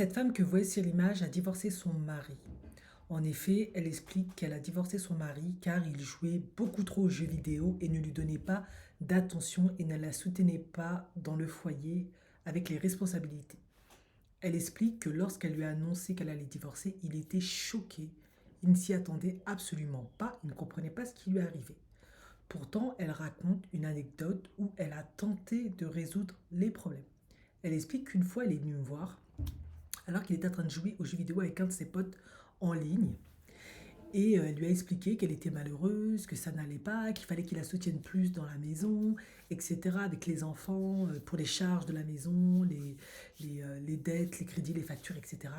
Cette femme que vous voyez sur l'image a divorcé son mari. En effet, elle explique qu'elle a divorcé son mari car il jouait beaucoup trop aux jeux vidéo et ne lui donnait pas d'attention et ne la soutenait pas dans le foyer avec les responsabilités. Elle explique que lorsqu'elle lui a annoncé qu'elle allait divorcer, il était choqué. Il ne s'y attendait absolument pas, il ne comprenait pas ce qui lui arrivait. Pourtant, elle raconte une anecdote où elle a tenté de résoudre les problèmes. Elle explique qu'une fois, elle est venue me voir alors qu'il était en train de jouer aux jeux vidéo avec un de ses potes en ligne. Et elle lui a expliqué qu'elle était malheureuse, que ça n'allait pas, qu'il fallait qu'il la soutienne plus dans la maison, etc. Avec les enfants, pour les charges de la maison, les dettes, les crédits, les factures, etc.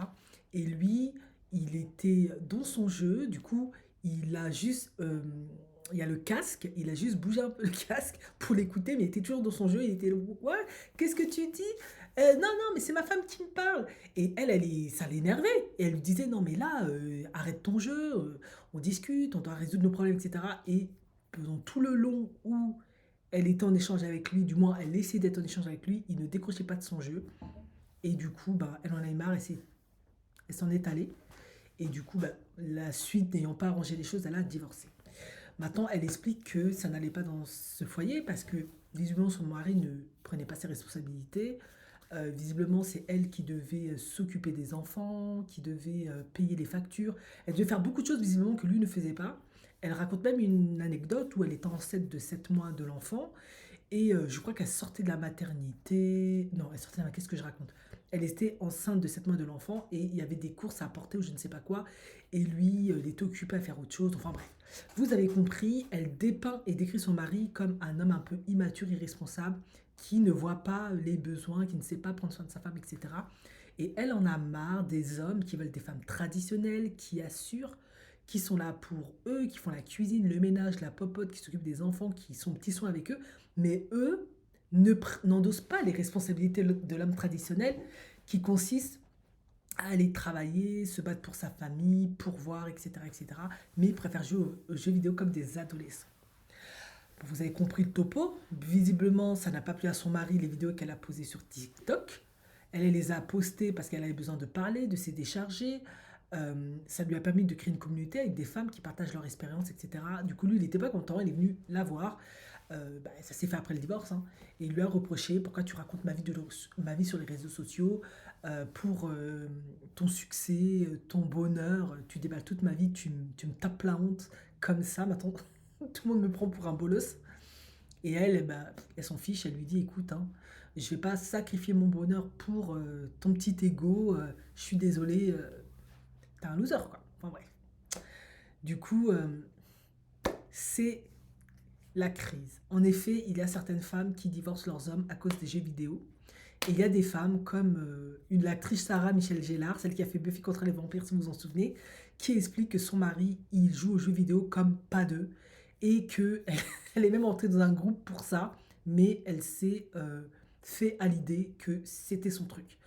Et lui, il était dans son jeu, du coup, il a juste... il y a le casque, il a juste bougé un peu le casque pour l'écouter, mais il était toujours dans son jeu, il était là, ouais, qu'est-ce que tu dis? Non, non, mais c'est ma femme qui me parle. Et ça l'énervait. Et elle lui disait, non, mais là, arrête ton jeu, on discute, on doit résoudre nos problèmes, etc. Et pendant tout le long où elle était en échange avec lui, du moins elle essayait d'être en échange avec lui, il ne décrochait pas de son jeu. Et du coup, bah, elle en a eu marre, elle s'en est allée. Et du coup, bah, la suite n'ayant pas arrangé les choses, elle a divorcé. Maintenant, elle explique que ça n'allait pas dans ce foyer parce que visiblement son mari ne prenait pas ses responsabilités. Visiblement, c'est elle qui devait s'occuper des enfants, qui devait payer les factures. Elle devait faire beaucoup de choses visiblement que lui ne faisait pas. Elle raconte même une anecdote où elle était enceinte de 7 mois de l'enfant et je crois qu'elle sortait de la maternité. Non, elle sortait de la... Qu'est-ce que je raconte? Elle était enceinte de 7 mois de l'enfant et il y avait des courses à apporter ou je ne sais pas quoi. Et lui, il était occupé à faire autre chose. Enfin bref. Vous avez compris, elle dépeint et décrit son mari comme un homme un peu immature, irresponsable, qui ne voit pas les besoins, qui ne sait pas prendre soin de sa femme, etc. Et elle en a marre des hommes qui veulent des femmes traditionnelles, qui assurent, qui sont là pour eux, qui font la cuisine, le ménage, la popote, qui s'occupent des enfants, qui sont petits soins avec eux. Mais eux n'endossent pas les responsabilités de l'homme traditionnel qui consiste à aller travailler, se battre pour sa famille, pourvoir, etc., etc., mais préfèrent jouer aux jeux vidéo comme des adolescents. Vous avez compris le topo. Visiblement, ça n'a pas plu à son mari les vidéos qu'elle a posées sur TikTok. Elle les a postées parce qu'elle avait besoin de parler, de se décharger. Ça lui a permis de créer une communauté avec des femmes qui partagent leur expérience, etc. Du coup, lui, il n'était pas content, il est venu la voir. Ça s'est fait après le divorce, hein. Et il lui a reproché pourquoi tu racontes ma vie sur les réseaux sociaux, pour ton succès, ton bonheur. Tu déballes toute ma vie, tu me tapes la honte comme ça. Maintenant, tout le monde me prend pour un bolos. Et elle, eh ben, elle s'en fiche, elle lui dit écoute, hein, je vais pas sacrifier mon bonheur pour ton petit ego, je suis désolée, t'es un loser, quoi. Enfin bref. Du coup, c'est la crise. En effet, il y a certaines femmes qui divorcent leurs hommes à cause des jeux vidéo. Et il y a des femmes comme l'actrice Sarah Michelle Gellar, celle qui a fait Buffy contre les vampires, si vous vous en souvenez, qui explique que son mari, il joue aux jeux vidéo comme pas deux, et qu'elle elle est même entrée dans un groupe pour ça, mais elle s'est fait à l'idée que c'était son truc.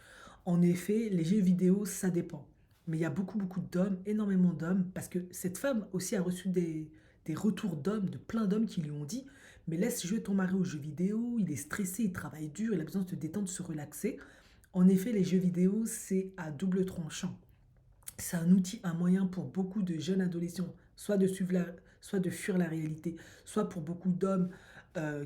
En effet, les jeux vidéo, ça dépend. Mais il y a beaucoup, beaucoup d'hommes, énormément d'hommes, parce que cette femme aussi a reçu des retours d'hommes, de plein d'hommes qui lui ont dit mais laisse jouer ton mari aux jeux vidéo, il est stressé, il travaille dur, il a besoin de se détendre, de se relaxer. En effet, les jeux vidéo, c'est à double tranchant. C'est un outil, un moyen pour beaucoup de jeunes adolescents, soit de fuir la réalité, soit pour beaucoup d'hommes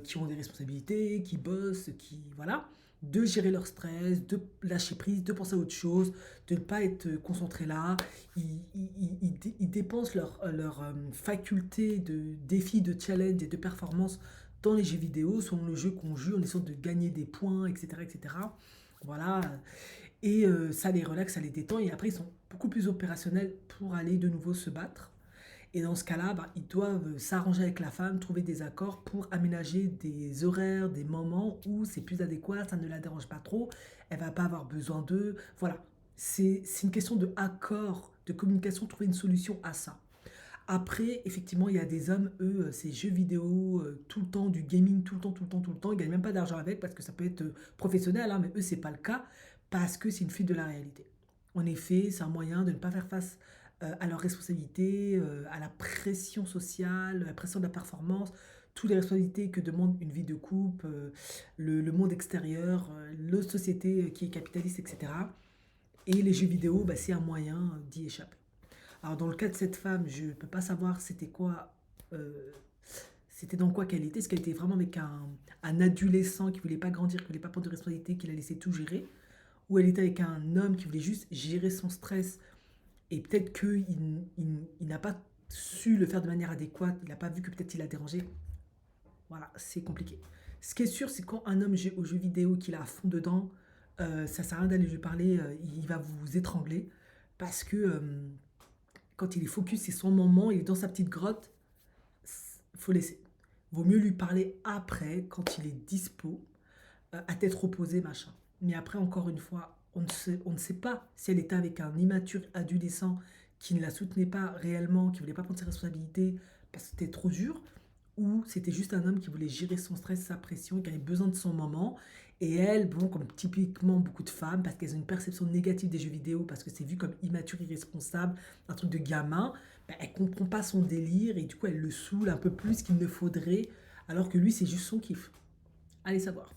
qui ont des responsabilités, qui bossent, qui voilà, de gérer leur stress, de lâcher prise, de penser à autre chose, de ne pas être concentré là. Ils dépensent leur faculté de défi, de challenge et de performance dans les jeux vidéo, selon le jeu qu'on joue, en essayant de gagner des points, etc. etc. Voilà, et ça les relaxe, ça les détend. Et après, ils sont beaucoup plus opérationnels pour aller de nouveau se battre. Et dans ce cas-là, bah, ils doivent s'arranger avec la femme, trouver des accords pour aménager des horaires, des moments où c'est plus adéquat, ça ne la dérange pas trop, elle va pas avoir besoin d'eux. Voilà, c'est une question de accord, de communication, trouver une solution à ça. Après, effectivement, il y a des hommes, eux, c'est jeux vidéo, tout le temps, du gaming, tout le temps, tout le temps, tout le temps. Ils gagnent même pas d'argent avec parce que ça peut être professionnel, hein, mais eux, c'est pas le cas parce que c'est une fuite de la réalité. En effet, c'est un moyen de ne pas faire face à leurs responsabilités, à la pression sociale, à la pression de la performance, toutes les responsabilités que demande une vie de couple, le monde extérieur, la société qui est capitaliste, etc. Et les jeux vidéo, bah, c'est un moyen d'y échapper. Alors dans le cas de cette femme, je ne peux pas savoir c'était quoi, c'était dans quoi qu'elle était. Est-ce qu'elle était vraiment avec un adolescent qui voulait pas grandir, qui voulait pas prendre de responsabilité, qui la laissait tout gérer, ou elle était avec un homme qui voulait juste gérer son stress et peut-être qu'il n'a pas su le faire de manière adéquate, il n'a pas vu que peut-être il a dérangé. Voilà, c'est compliqué. Ce qui est sûr, c'est quand un homme joue aux jeux vidéo, qu'il est à fond dedans, ça sert à rien d'aller lui parler, il va vous étrangler parce que quand il est focus, c'est son moment, il est dans sa petite grotte, faut laisser. Vaut mieux lui parler après, quand il est dispo, à tête reposée, machin. Mais après, encore une fois, on ne sait pas si elle était avec un immature adolescent qui ne la soutenait pas réellement, qui ne voulait pas prendre ses responsabilités parce que c'était trop dur, ou c'était juste un homme qui voulait gérer son stress, sa pression, qui avait besoin de son moment. Et elle, bon, comme typiquement beaucoup de femmes, parce qu'elles ont une perception négative des jeux vidéo, parce que c'est vu comme immature, irresponsable, un truc de gamin, bah, elle comprend pas son délire et du coup elle le saoule un peu plus qu'il ne faudrait, alors que lui c'est juste son kiff. Allez savoir.